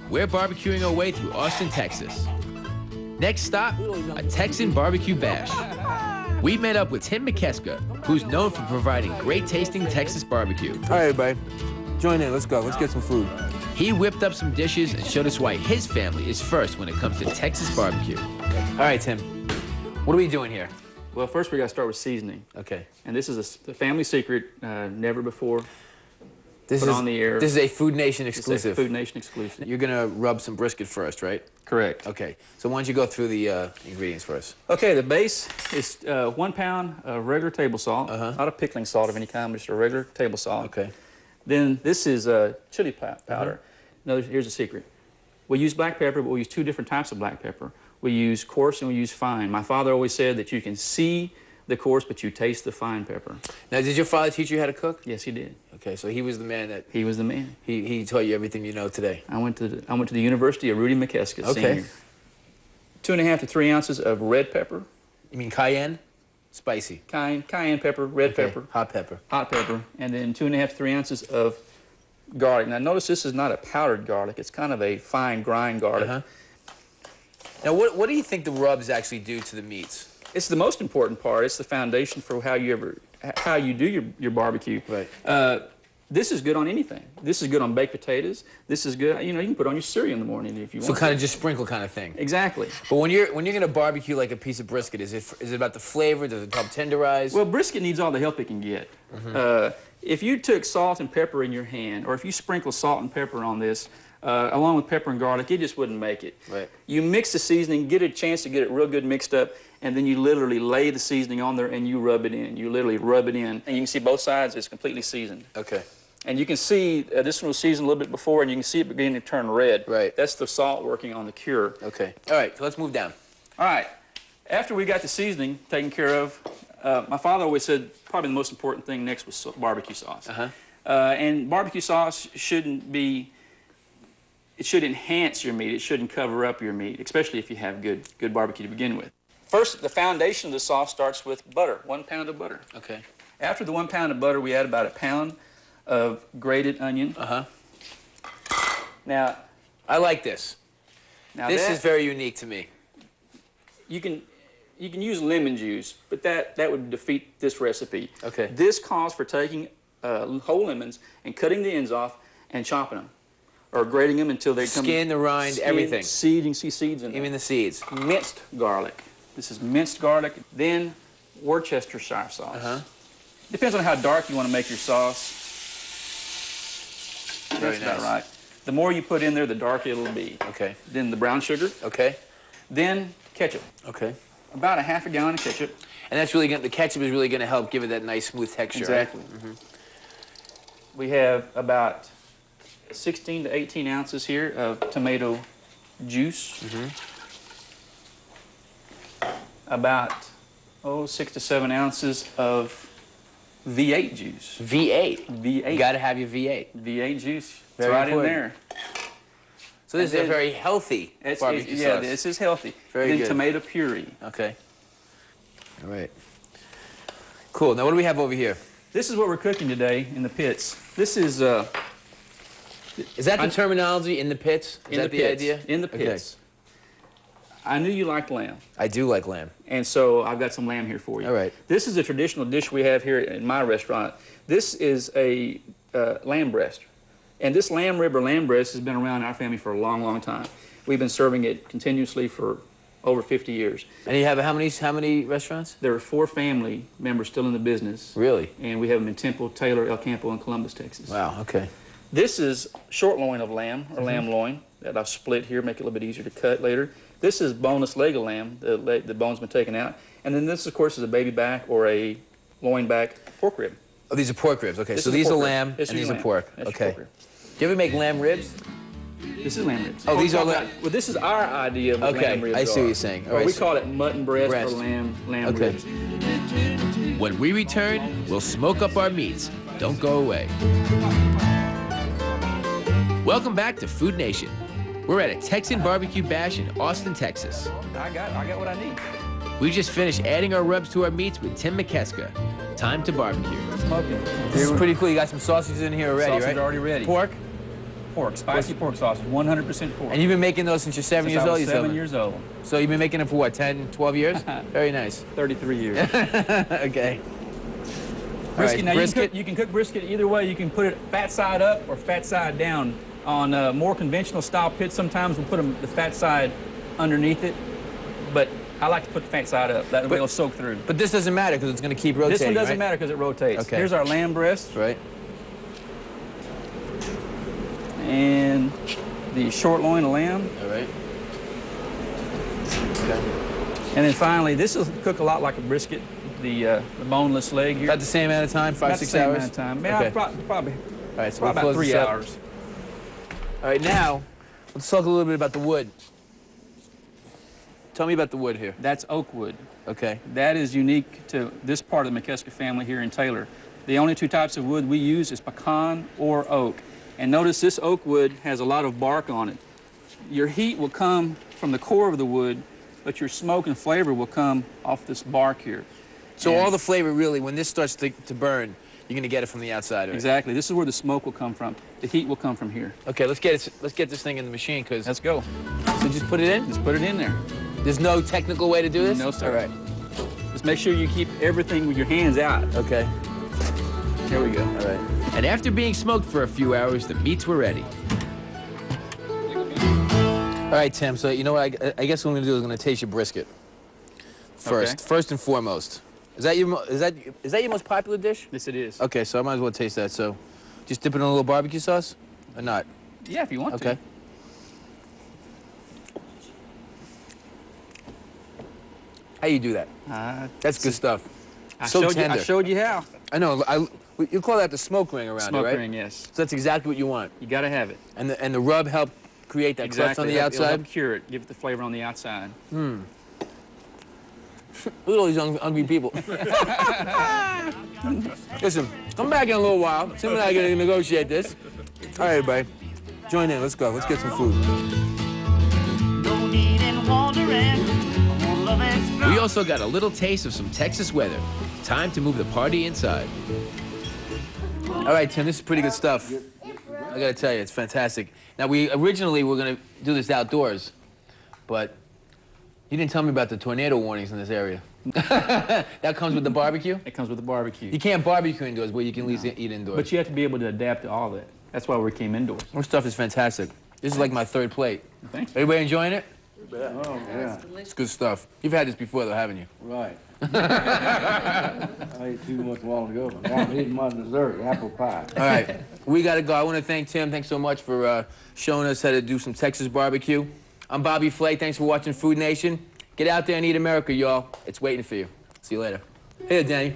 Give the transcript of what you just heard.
We're barbecuing our way through Austin, Texas. Next stop, a Texan barbecue bash. We met up with Tim Mikeska, who's known for providing great tasting Texas barbecue. All right, everybody, join in. Let's go. Let's get some food. He whipped up some dishes and showed us why his family is first when it comes to Texas barbecue. All right, Tim, what are we doing here? Well, first we got to start with seasoning. Okay. And this is a family secret, never before This put is on the air. This is a Food Nation It's a exclusive. Food Nation exclusive. You're gonna rub some brisket first, right? Correct. Okay. So why don't you go through the ingredients first? Okay, the base is 1 pound of regular table salt, not a pickling salt of any kind, just a regular table salt. Okay. Then this is chili powder. Now, here's a secret. We use black pepper, but we use 2 different types of black pepper. We use coarse and we use fine. My father always said that you can see the coarse, but you taste the fine pepper. Now, did your father teach you how to cook? Yes, he did. Okay, so he was the man that He was the man. he taught you everything you know today. I went to the University of Rudy Mikeska. Okay. Senior. 2.5 to 3 ounces of red pepper. You mean cayenne? Spicy. Cayenne pepper, red Okay. pepper, Hot pepper. hot pepper, and then 2.5 to 3 ounces of garlic. Now notice this is not a powdered garlic; it's kind of a fine grind garlic. Now, what do you think the rubs actually do to the meats? It's the most important part. It's the foundation for how you do your barbecue. Right. This is good on anything. This is good on baked potatoes. This is good. You know, you can put it on your cereal in the morning if you want. So kind of just sprinkle kind of thing. Exactly. But when you're gonna barbecue like a piece of brisket, is it about the flavor? Does it help tenderize? Well, brisket needs all the help it can get. If you took salt and pepper in your hand, or if you sprinkle salt and pepper on this, along with pepper and garlic, it just wouldn't make it. Right. You mix the seasoning, get a chance to get it real good mixed up, and then you literally lay the seasoning on there and you rub it in. You literally rub it in. And you can see both sides, it's completely seasoned. Okay. And you can see this one was seasoned a little bit before, and you can see it beginning to turn red. Right. That's the salt working on the cure. Okay. All right, so let's move down. All right. After we got the seasoning taken care of, my father always said probably the most important thing next was barbecue sauce. And barbecue sauce shouldn't be, it should enhance your meat. It shouldn't cover up your meat, especially if you have good barbecue to begin with. First, the foundation of the sauce starts with butter, 1 pound of butter. Okay. After the 1 pound of butter, we add about 1 pound of grated onion. Now, I like this. This is very unique to me. You can use lemon juice, but that would defeat this recipe. Okay. This calls for taking whole lemons and cutting the ends off and chopping them, or grating them until they come. Skin, the rind, everything. Seed, you can see seeds in there. Even the seeds. Minced garlic. This is minced garlic. Then Worcestershire sauce. Depends on how dark you want to make your sauce. Very That's about nice. right. The more you put in there, the darker it'll be. Okay. Then the brown sugar. Okay. Then ketchup. Okay. About a half a gallon of ketchup. And that's really the ketchup is really gonna help give it that nice smooth texture. Exactly. Right? We have about 16 to 18 ounces here of tomato juice. About 6 to 7 ounces of V8 juice. V8. V8. You gotta have your V8. V8 juice. It's Very right important. in there. So this is a very healthy barbecue sauce. Yeah, this is healthy. Very then good. tomato puree. Okay. All right. Cool. Now what do we have over here? This is what we're cooking today in the pits. This is Is that the terminology, in the pits? Is that the idea? In the pits. I knew you liked lamb, I do like lamb. and so I've got some lamb here for you. All right. This is a traditional dish we have here in my restaurant. This is a lamb breast. And this lamb rib or lamb breast has been around in our family for a long, long time. We've been serving it continuously for over 50 years. And you have how many restaurants? There are 4 family members still in the business. Really? And we have them in Temple, Taylor, El Campo, and Columbus, Texas. Wow, okay. This is short loin of lamb, or lamb loin, that I've split here, make it a little bit easier to cut later. This is boneless leg of lamb, the bone's been taken out. And then this, of course, is a baby back or a loin back pork rib. Oh, these are pork ribs. Okay, This so is these are pork rib. lamb This and is these are lamb. pork. That's Okay. pork rib. Do you ever make lamb ribs? This is lamb ribs. Oh, these are well, this is our idea of what Okay, lamb ribs I see are. what you're saying. All Or right, we so- call it mutton breast, Breast. or lamb Okay. ribs. When we return, we'll smoke up our meats. Don't go away. Welcome back to Food Nation. We're at a Texan barbecue bash in Austin, Texas. I got what I need. We just finished adding our rubs to our meats with Tim Mikeska. Time to barbecue. Smoking. This is pretty cool. You got some sausages in here already, Sausage right? already ready. Pork? pork, spicy pork sausage, 100% pork. And you've been making those since you're 7 Since years I was old? you said? 7 years old. So you've been making them for what, 10, 12 years? Very nice. 33 years. Okay. Brisket. All right, Now brisket. you can cook brisket either way. You can put it fat side up or fat side down. On more conventional style pits, sometimes we'll put the fat side underneath it, but I like to put the fat side up. That way it'll soak through. But this doesn't matter because it's going to keep rotating, This one doesn't right? matter because it rotates. Okay. Here's our lamb breast Right. and the short loin of lamb. All right. Okay. And then finally, this will cook a lot like a brisket, the boneless leg here. About the same amount of time, 5, About 6 the same hours? amount of time. Man, Okay. probably All right, so we'll about close 3 this up. hours. All right, now, let's talk a little bit about the wood. Tell me about the wood here. That's oak wood. Okay. That is unique to this part of the Mikeska family here in Taylor. The only two types of wood we use is pecan or oak. And notice this oak wood has a lot of bark on it. Your heat will come from the core of the wood, but your smoke and flavor will come off this bark here. So And all the flavor really, when this starts to burn, you're going to get it from the outside of it. exactly. This is where the smoke will come from. The heat will come from here. Okay, let's get this thing in the machine, because... Let's go. So just put it in? Just put it in there. There's no technical way to do this? No, sir. All right. Just make sure you keep everything with your hands out. Okay. Here we go. All right. And after being smoked for a few hours, the meats were ready. All right, Tim, so you know what? I guess what I'm going to do is I'm going to taste your brisket first. Okay. First and foremost. Is that your most popular dish? Yes, it is. Okay, so I might as well taste that. So just dip it in a little barbecue sauce or not? Yeah, if you want Okay. to. How you do that? That's good stuff. So tender. I showed you how. I know. You call that the smoke ring around Smoke it, right? ring, yes. So that's exactly what you want. You got to have it. And the rub helped create that crust on the It'll outside. help cure it. Give it the flavor on the outside. Look at all these hungry people. Listen, come back in a little while. Tim and I are going to negotiate this. All right, everybody. Join in. Let's go. Let's get some food. No need in wandering. Love is We also got a little taste of some Texas weather. Time to move the party inside. All right, Tim, this is pretty good stuff. I got to tell you, it's fantastic. Now, we originally were going to do this outdoors, but you didn't tell me about the tornado warnings in this area. That comes with the barbecue? It comes with the barbecue. You can't barbecue indoors, but you can at least eat indoors. But you have to be able to adapt to all that. That's why we came indoors. This stuff is fantastic. This is like my third plate. Thanks. Everybody enjoying it? Oh, yeah, It's good stuff. You've had this before, though, haven't you? right. I ate too much a while ago, but now I'm eating my dessert, apple pie. All right, we got to go. I want to thank Tim. Thanks so much for showing us how to do some Texas barbecue. I'm Bobby Flay. Thanks for watching Food Nation. Get out there and eat America, y'all. It's waiting for you. See you later. Hey, Danny.